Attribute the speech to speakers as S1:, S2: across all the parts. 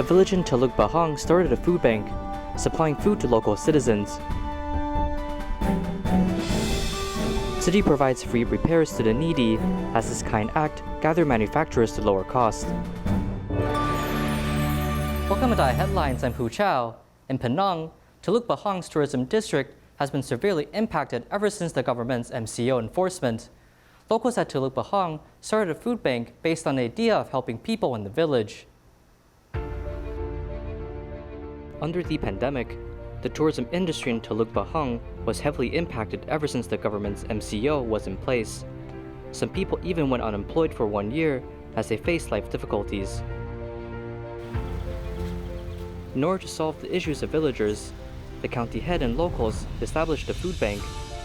S1: a village in Teluk Bahang started a food bank, supplying food to local citizens. Tzu Chi provides free repairs to the needy, as this kind act gather manufacturers to lower costs. Welcome to DaAi Headlines, I'm Hu Chiao. In Penang, Teluk Bahang's tourism district has been severely impacted ever since the government's MCO enforcement. Locals at Teluk Bahang started a food bank based on the idea of helping people in the village. Under the pandemic, the tourism industry in Teluk Bahang was heavily impacted ever since the government's MCO was in place. Some people even went unemployed for 1 year as they faced life difficulties. In order to solve the issues of villagers, the county head and locals established a food bank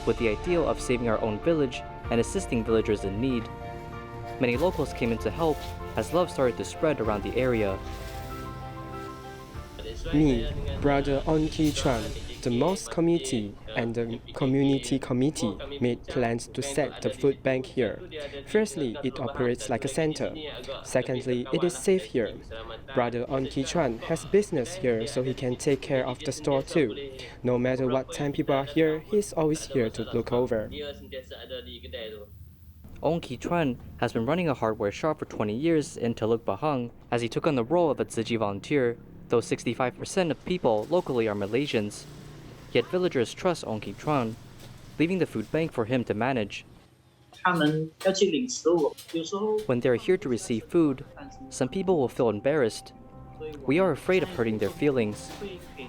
S1: with the ideal of saving our own village and assisting villagers in need. Many locals came in to help as love started to spread around the area.
S2: Me, Brother Hu Chiao, the mosque committee and the community committee made plans to set the food bank here. Firstly, it operates like a center. Secondly, it is safe here. Brother Hu Chiao has business here, so he can take care of the store too. No matter what time people are here, he's always here to look over.
S1: Hu Chiao has been running a hardware shop for 20 years in Teluk Bahang as he took on the role of a Tzu Chi volunteer, though 65% of people locally are Malaysians. Yet villagers trust Hu Chiao, leaving the food bank for him to manage. When they're here to receive food, some people will feel embarrassed. We are afraid of hurting their feelings,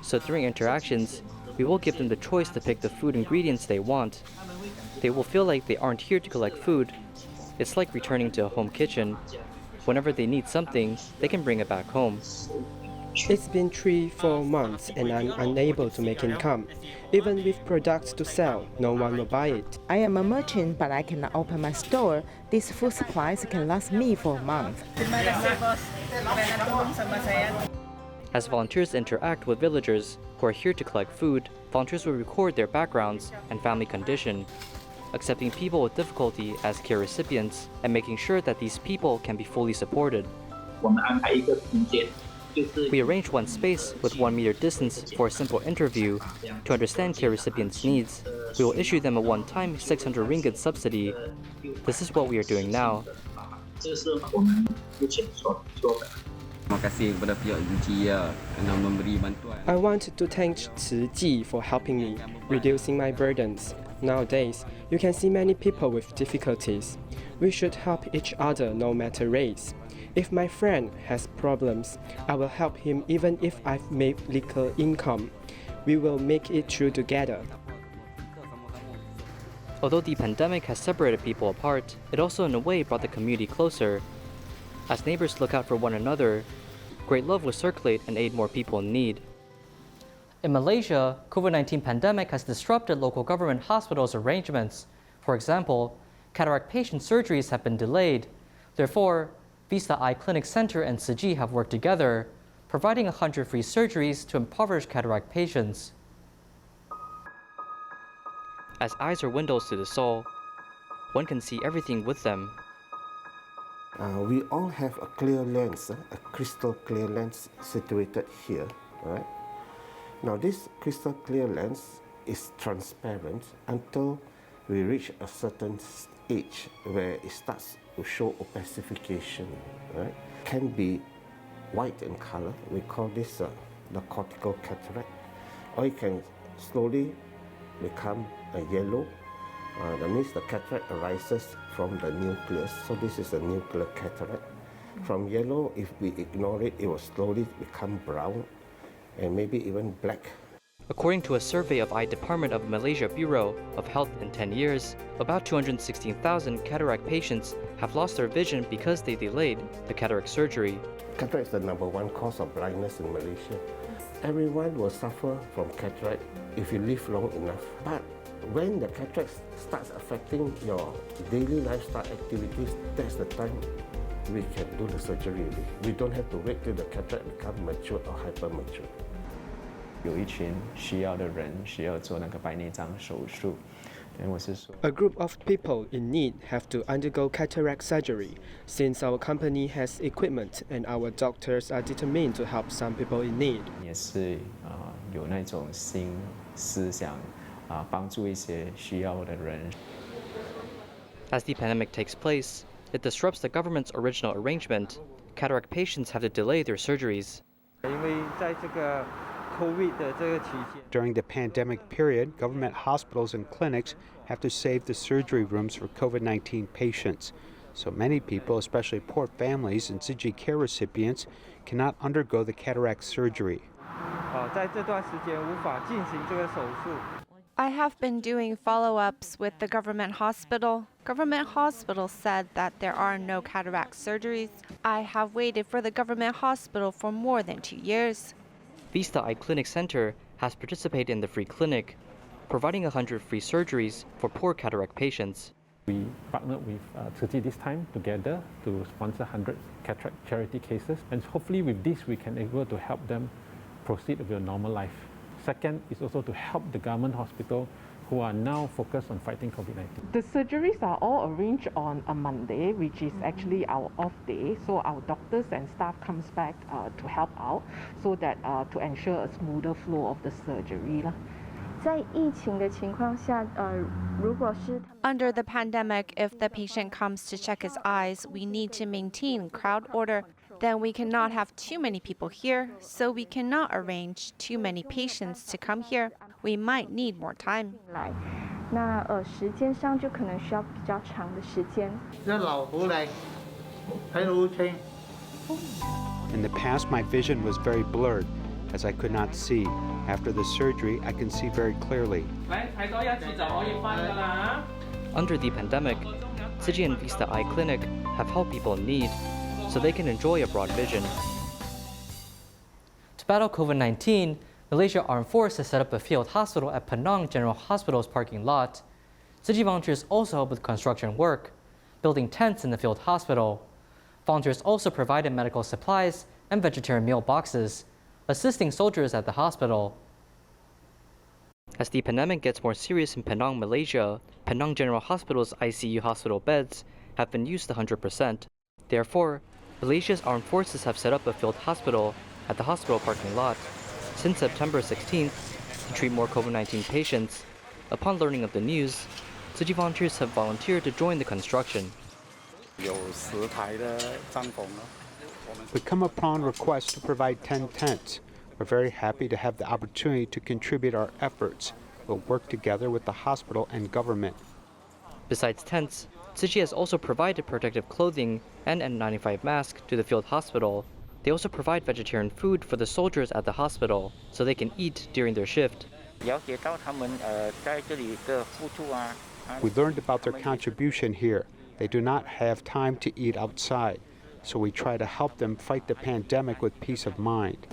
S1: so during interactions, we will give them the choice to pick the food ingredients they want. They will feel like they aren't here to collect food. It's like returning to a home kitchen. Whenever they need something, they can bring it back home.
S2: It's been 3-4 months and I'm unable to make income. Even with products to sell, no one will buy it.
S3: I am a merchant, but I cannot open my store. These food supplies can last me for a month.
S1: As volunteers interact with villagers who are here to collect food, volunteers will record their backgrounds and family condition, accepting people with difficulty as care recipients and making sure that these people can be fully supported. We arranged one space with 1 meter distance for a simple interview to understand care recipients' needs. We will issue them a one-time 600 ringgit subsidy. This is what we are doing now.
S2: I want to thank Tzu Chi for helping me, reducing my burdens. Nowadays, you can see many people with difficulties. We should help each other no matter race. If my friend has problems, I will help him even if I've made little income. We will make it through together.
S1: Although the pandemic has separated people apart, it also in a way brought the community closer. As neighbors look out for one another, great love will circulate and aid more people in need. In Malaysia, COVID-19 pandemic has disrupted local government hospitals' arrangements. For example, cataract patient surgeries have been delayed. Therefore, VISTA Eye Clinic Center and Tzu Chi have worked together, providing 100 free surgeries to impoverished cataract patients. As eyes are windows to the soul, one can see everything with them.
S4: We all have a clear lens, a crystal clear lens situated here, right? Now this crystal clear lens is transparent until we reach a certain age where it starts to show opacification, right? Can be white in color. We call this the cortical cataract, or it can slowly become a yellow. That means the cataract arises from the nucleus. So this is a nuclear cataract. From yellow, if we ignore it, it will slowly become brown and maybe even black.
S1: According to a survey of Eye Department of Malaysia Bureau of Health in 10 years, about 216,000 cataract patients have lost their vision because they delayed the cataract surgery.
S4: Cataract is the #1 cause of blindness in Malaysia. Everyone will suffer from cataract if you live long enough. But when the cataract starts affecting your daily lifestyle activities, that's the time we can do the surgery. We don't have to wait till the cataract becomes mature or hyper-mature.
S5: 有一群需要的人需要做那个白内障手术，
S2: A group of people in need have to undergo cataract surgery. Since our company has equipment and our doctors are determined to help some people in need.
S5: 也是有那种心思想帮助一些需要的人。
S1: As the pandemic takes place, it disrupts the government's original arrangement. Cataract patients have to delay their surgeries.
S6: During the pandemic period, government hospitals and clinics have to save the surgery rooms for COVID-19 patients. So many people, especially poor families and Tzu Chi care recipients, cannot undergo the cataract surgery.
S7: I have been doing follow-ups with the government hospital. Government hospital said that there are no cataract surgeries. I have waited for the government hospital for more than 2 years.
S1: VISTA Eye Clinic Center has participated in the free clinic, providing 100 free surgeries for poor cataract patients.
S8: We partnered with Tzu Chi this time together to sponsor 100 cataract charity cases, and hopefully with this we can able to help them proceed with their normal life. Second is also to help the government hospital who are now focused on fighting COVID-19.
S9: The surgeries are all arranged on a Monday, which is actually our off day. So our doctors and staff comes back to help out, so that to ensure a smoother flow of the surgery.
S7: Under the pandemic, if the patient comes to check his eyes, we need to maintain crowd order. Then we cannot have too many people here, so we cannot arrange too many patients to come here. We might need more time.
S6: In the past, my vision was very blurred, as I could not see. After the surgery, I can see very clearly.
S1: Under the pandemic, Tzu Chi and VISTA Eye Clinic have helped people in need, so they can enjoy a broad vision. To battle COVID-19, Malaysia Armed Forces set up a field hospital at Penang General Hospital's parking lot. Tzu Chi volunteers also help with construction work, building tents in the field hospital. Volunteers also provided medical supplies and vegetarian meal boxes, assisting soldiers at the hospital. As the pandemic gets more serious in Penang, Malaysia, Penang General Hospital's ICU hospital beds have been used 100%. Therefore, Malaysia's armed forces have set up a field hospital at the hospital parking lot since September 16th to treat more COVID-19 patients. Upon learning of the news, Tzu Chi volunteers have volunteered to join the construction.
S6: We come upon requests to provide 10 tents. We're very happy to have the opportunity to contribute our efforts. We'll work together with the hospital and government.
S1: Besides tents, Tzu Chi has also provided protective clothing and N95 masks to the field hospital. They also provide vegetarian food for the soldiers at the hospital so they can eat during their shift.
S6: We learned about their contribution here. They do not have time to eat outside, so we try to help them fight the pandemic with peace of mind.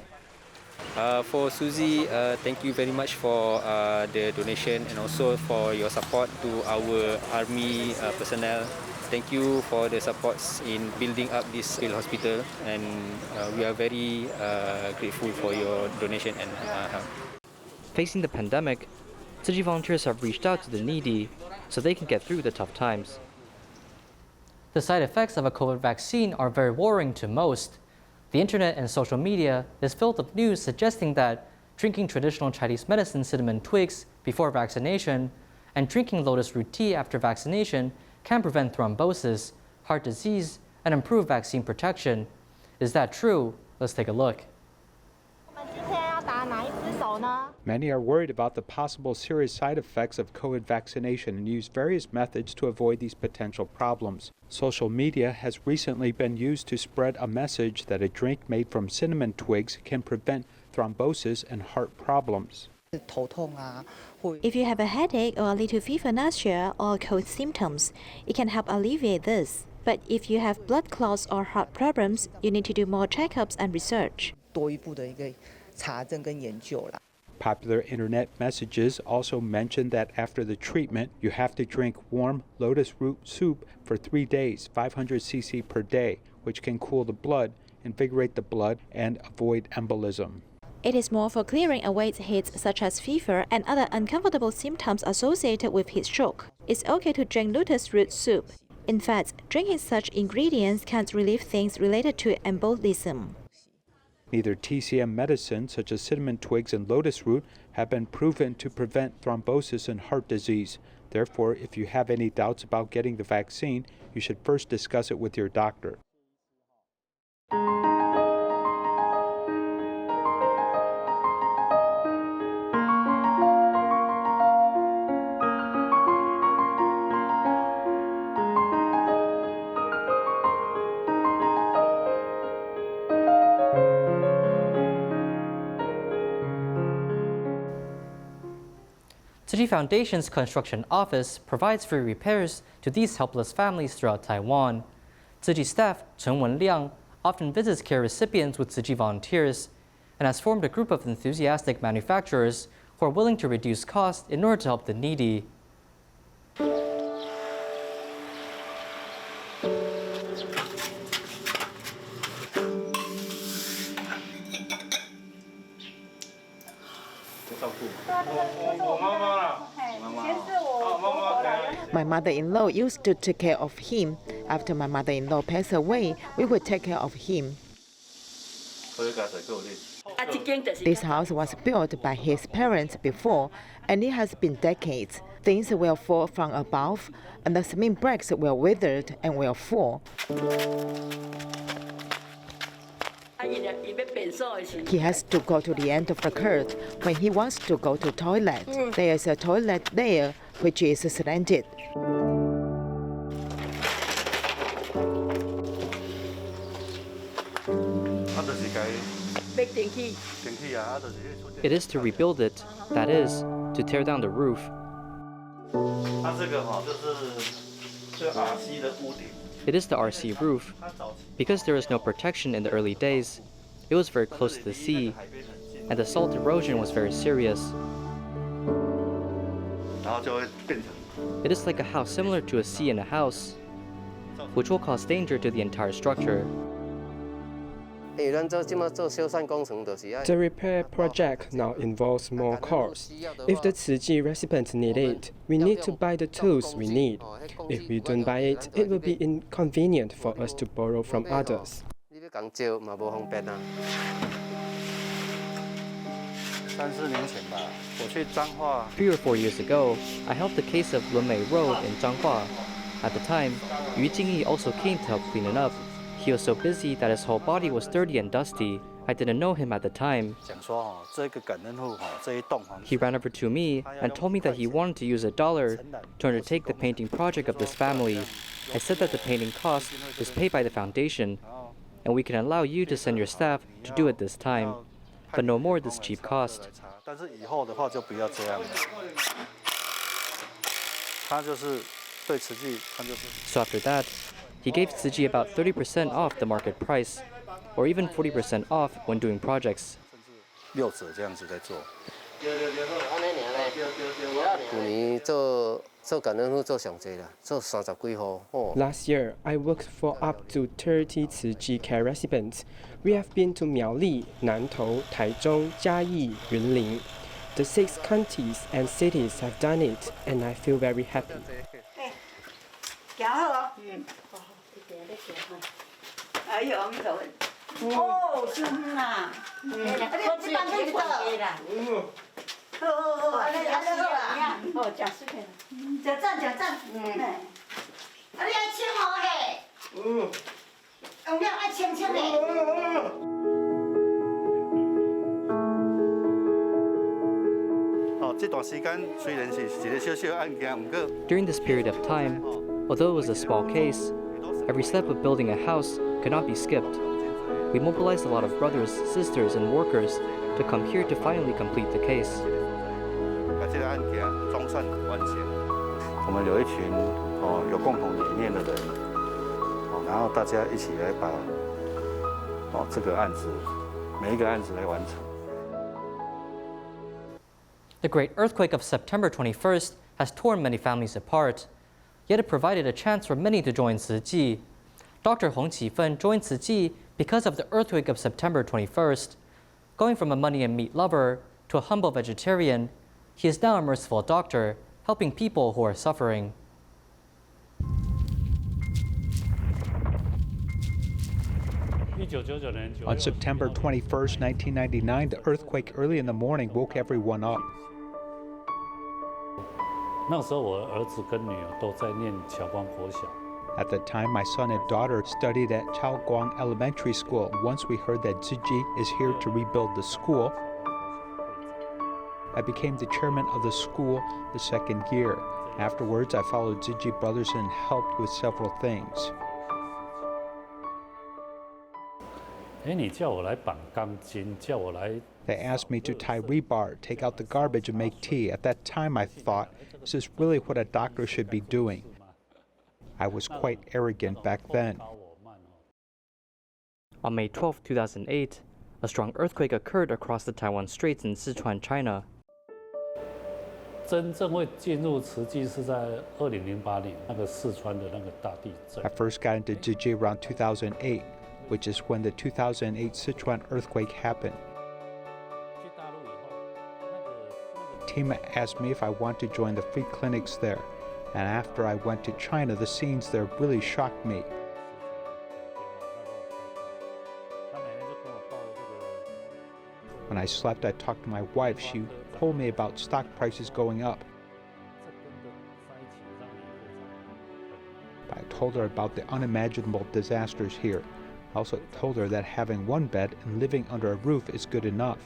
S10: For Suzy, thank you very much for the donation and also for your support to our army personnel. Thank you for the supports in building up this field hospital, and we are very grateful for your donation and help.
S1: Facing the pandemic, Tzu Chi volunteers have reached out to the needy so they can get through the tough times. The side effects of a COVID vaccine are very worrying to most. The internet and social media is filled with news suggesting that drinking traditional Chinese medicine cinnamon twigs before vaccination and drinking lotus root tea after vaccination can prevent thrombosis, heart disease, and improve vaccine protection. Is that true? Let's take a look.
S6: Many are worried about the possible serious side effects of COVID vaccination and use various methods to avoid these potential problems. Social media has recently been used to spread a message that a drink made from cinnamon twigs can prevent thrombosis and heart problems.
S11: If you have a headache or a little fever, nausea, or cold symptoms, it can help alleviate this. But if you have blood clots or heart problems, you need to do more checkups and research.
S6: Popular internet messages also mention that after the treatment, you have to drink warm lotus root soup for 3 days, 500 cc per day, which can cool the blood, invigorate the blood, and avoid embolism.
S11: It is more for clearing away heat such as fever and other uncomfortable symptoms associated with heat stroke. It's okay to drink lotus root soup. In fact, drinking such ingredients can relieve things related to embolism.
S6: Neither TCM medicines such as cinnamon twigs and lotus root have been proven to prevent thrombosis and heart disease. Therefore, if you have any doubts about getting the vaccine, you should first discuss it with your doctor.
S1: Tzu Chi Foundation's construction office provides free repairs to these helpless families throughout Taiwan. Tzu Chi staff Chen Wenliang often visits care recipients with Tzu Chi volunteers and has formed a group of enthusiastic manufacturers who are willing to reduce costs in order to help the needy.
S3: My mother-in-law used to take care of him. After my mother-in-law passed away, we would take care of him. This house was built by his parents before, and it has been decades. Things will fall from above, and the cement bricks will withered and will fall. He has to go to the end of the curve when he wants to go to the toilet. There is a toilet there, which is slanted.
S1: It is to rebuild it, that is, to tear down the roof. It is the RC roof. Because there is no protection in the early days, it was very close to the sea, and the salt erosion was very serious. It is like a house similar to a sea in a house, which will cause danger to the entire structure.
S2: The repair project now involves more costs. If the Tzu Chi recipients need it, we need to buy the tools we need. If we don't buy it, it will be inconvenient for us to borrow from others.
S1: 3 or 4 years ago, I helped the case of Lunmei Road in Zhanghua. At the time, Yu Jingyi also came to help clean it up. He was so busy that his whole body was dirty and dusty. I didn't know him at the time. He ran over to me and told me that he wanted to use $1 to undertake the painting project of this family. I said that the painting cost is paid by the foundation, and we can allow you to send your staff to do it this time, but no more this cheap cost. So after that, he gave Tzu Chi about 30% off the market price, or even 40% off when doing projects.
S2: Last year, I worked for up to 30 Tzu Chi care recipients. We have been to Miaoli, Nantou, Taichung, Jiayi, Yunlin. The 6 counties and cities have done it, and I feel very happy.
S1: During this period of time, although it was a small case, every step of building a house could not be skipped. We mobilized a lot of brothers, sisters, and workers to come here to finally complete the case. The great earthquake of September 21st has torn many families apart, yet it provided a chance for many to join Tzu Chi. Dr. Hong Qifeng joined Tzu Chi because of the earthquake of September 21st. Going from a money and meat lover to a humble vegetarian, he is now a merciful doctor, helping people who are suffering.
S6: On September 21, 1999, the earthquake early in the morning woke everyone up. At the time, my son and daughter studied at Chao Guang Elementary School. Once we heard that Tzu Chi is here to rebuild the school, I became the chairman of the school the second year. Afterwards, I followed Tzu Chi brothers and helped with several things. They asked me to tie rebar, take out the garbage, and make tea. At that time, I thought, this is really what a doctor should be doing. I was quite arrogant back then.
S1: On May 12, 2008, a strong earthquake occurred across the Taiwan Straits in Sichuan, China.
S6: I first got into Tzu Chi around 2008, which is when the 2008 Sichuan earthquake happened. Tima asked me if I want to join the free clinics there, and after I went to China, the scenes there really shocked me. When I slept, I talked to my wife. She told me about stock prices going up. I told her about the unimaginable disasters here. I also told her that having one bed and living under a roof is good enough.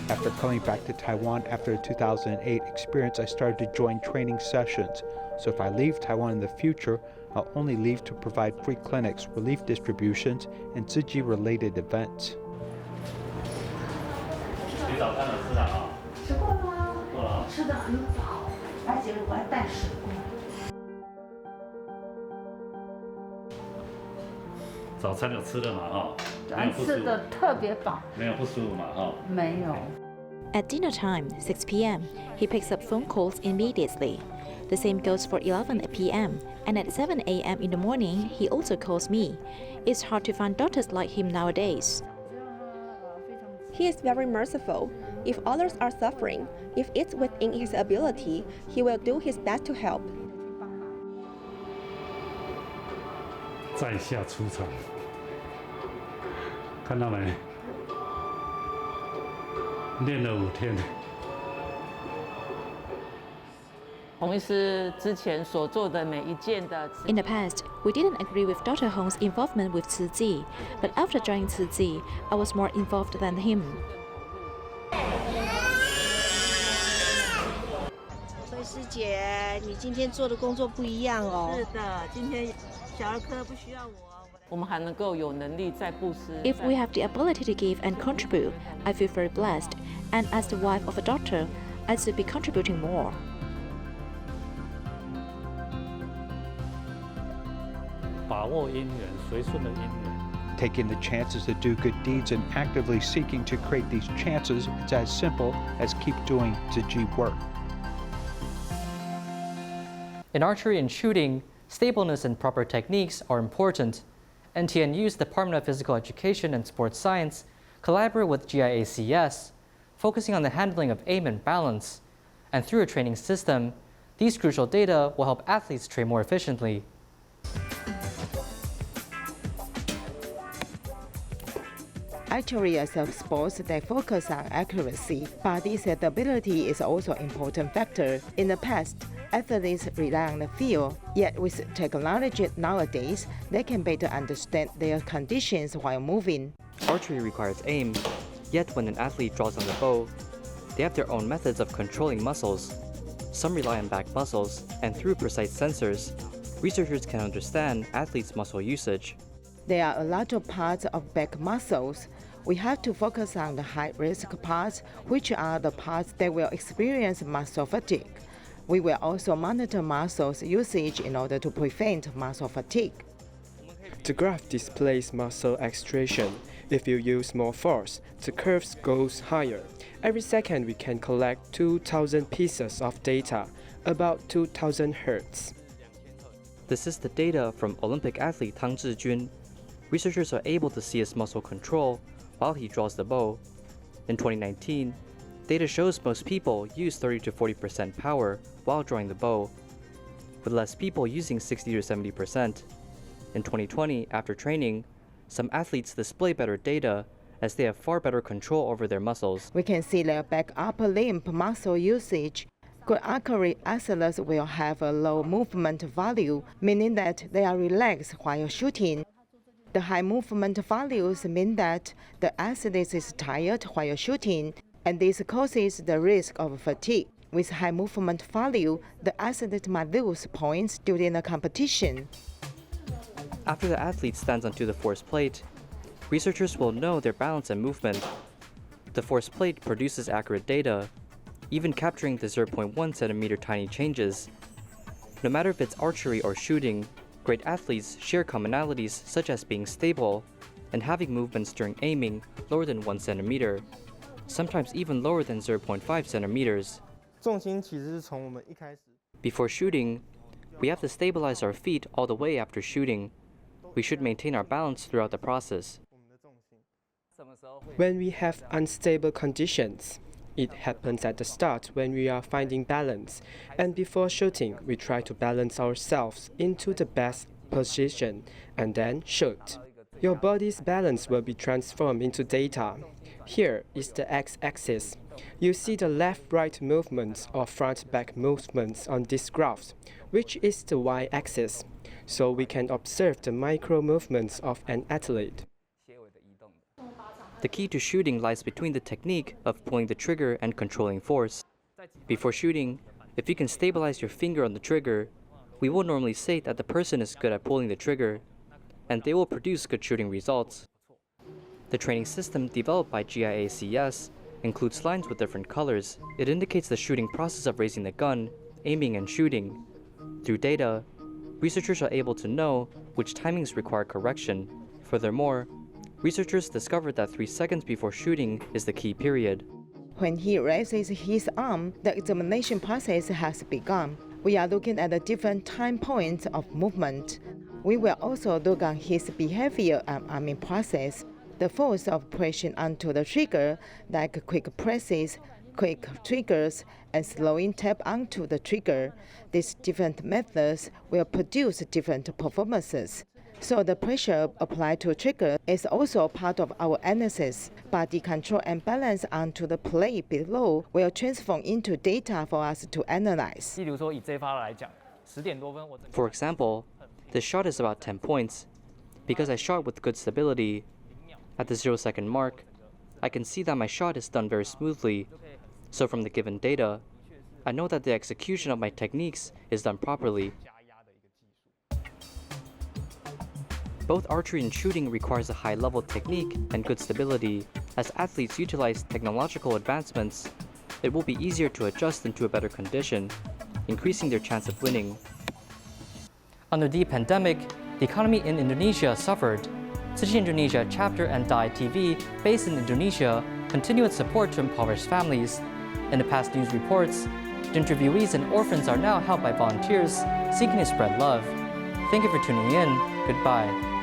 S6: After coming back to Taiwan after the 2008 experience, I started to join training sessions. So if I leave Taiwan in the future, I'll only leave to provide free clinics, relief distributions, and Tzu Chi related events.
S11: At dinner time, 6 p.m., he picks up phone calls immediately. The same goes for 11 p.m., and at 7 a.m. in the morning, he also calls me. It's hard to find doctors like him nowadays.
S12: He is very merciful. If others are suffering, if it's within his ability, he will do his best to help.
S13: 在下出场，看到没？练了5天。
S11: In the past, we didn't agree with Dr. Hong's involvement with Tzu Chi, but after joining Tzu Chi, I was more involved than him. If we have the ability to give and contribute, I feel very blessed, and as the wife of a doctor, I should be contributing more.
S6: Taking the chances to do good deeds and actively seeking to create these chances is as simple as keep doing Tzu Chi work.
S1: In archery and shooting, stableness and proper techniques are important. NTNU's Department of Physical Education and Sports Science collaborate with GIACS, focusing on the handling of aim and balance. And through a training system, these crucial data will help athletes train more efficiently.
S3: Archery is a sport that focuses on accuracy, but this ability is also an important factor. In the past, athletes rely on the field, yet with technology nowadays, they can better understand their conditions while moving.
S1: Archery requires aim, yet when an athlete draws on the bow, they have their own methods of controlling muscles. Some rely on back muscles, and through precise sensors, researchers can understand athletes' muscle usage.
S3: There are a lot of parts of back muscles. We have to focus on the high-risk parts, which are the parts that will experience muscle fatigue. We will also monitor muscles usage in order to prevent muscle fatigue.
S2: The graph displays muscle extraction. If you use more force, the curve goes higher. Every second, we can collect 2,000 pieces of data, about 2,000 hertz.
S1: This is the data from Olympic athlete Tzu Chi. Researchers are able to see his muscle control while he draws the bow. In 2019, data shows most people use 30 to 40% power while drawing the bow, with less people using 60 to 70%. In 2020, after training, some athletes display better data as they have far better control over their muscles.
S3: We can see their back upper limb muscle usage. Good archery athletes will have a low movement value, meaning that they are relaxed while shooting. The high movement values mean that the athlete is tired while shooting, and this causes the risk of fatigue. With high movement value, the athlete might lose points during the competition.
S1: After the athlete stands onto the force plate, researchers will know their balance and movement. The force plate produces accurate data, even capturing the 0.1 centimeter tiny changes. No matter if it's archery or shooting, great athletes share commonalities such as being stable and having movements during aiming lower than 1 centimeter, sometimes even lower than 0.5 centimeters. Before shooting, we have to stabilize our feet all the way after shooting. We should maintain our balance throughout the process.
S2: When we have unstable conditions, it happens at the start when we are finding balance, and before shooting, we try to balance ourselves into the best position and then shoot. Your body's balance will be transformed into data. Here is the x-axis. You see the left-right movements or front-back movements on this graph, which is the y-axis, so we can observe the micro movements of an athlete.
S1: The key to shooting lies between the technique of pulling the trigger and controlling force. Before shooting, if you can stabilize your finger on the trigger, we will normally say that the person is good at pulling the trigger, and they will produce good shooting results. The training system developed by GIACS includes lines with different colors. It indicates the shooting process of raising the gun, aiming, and shooting. Through data, researchers are able to know which timings require correction. Furthermore, researchers discovered that 3 seconds before shooting is the key period.
S3: When he raises his arm, the examination process has begun. We are looking at the different time points of movement. We will also look at his behavior and arming process. The force of pressing onto the trigger, like quick presses, quick triggers, and slowing tap onto the trigger. These different methods will produce different performances. So the pressure applied to a trigger is also part of our analysis. Body control and balance onto the plate below will transform into data for us to analyze.
S1: For example, this shot is about 10 points. Because I shot with good stability, at the 0-second mark, I can see that my shot is done very smoothly. So from the given data, I know that the execution of my techniques is done properly. Both archery and shooting requires a high-level technique and good stability. As athletes utilize technological advancements, it will be easier to adjust into a better condition, increasing their chance of winning. Under the pandemic, the economy in Indonesia suffered. Tzu Chi Indonesia chapter and DaAi TV, based in Indonesia, continue its support to impoverished families. In the past news reports, the interviewees and orphans are now helped by volunteers seeking to spread love. Thank you for tuning in. Goodbye.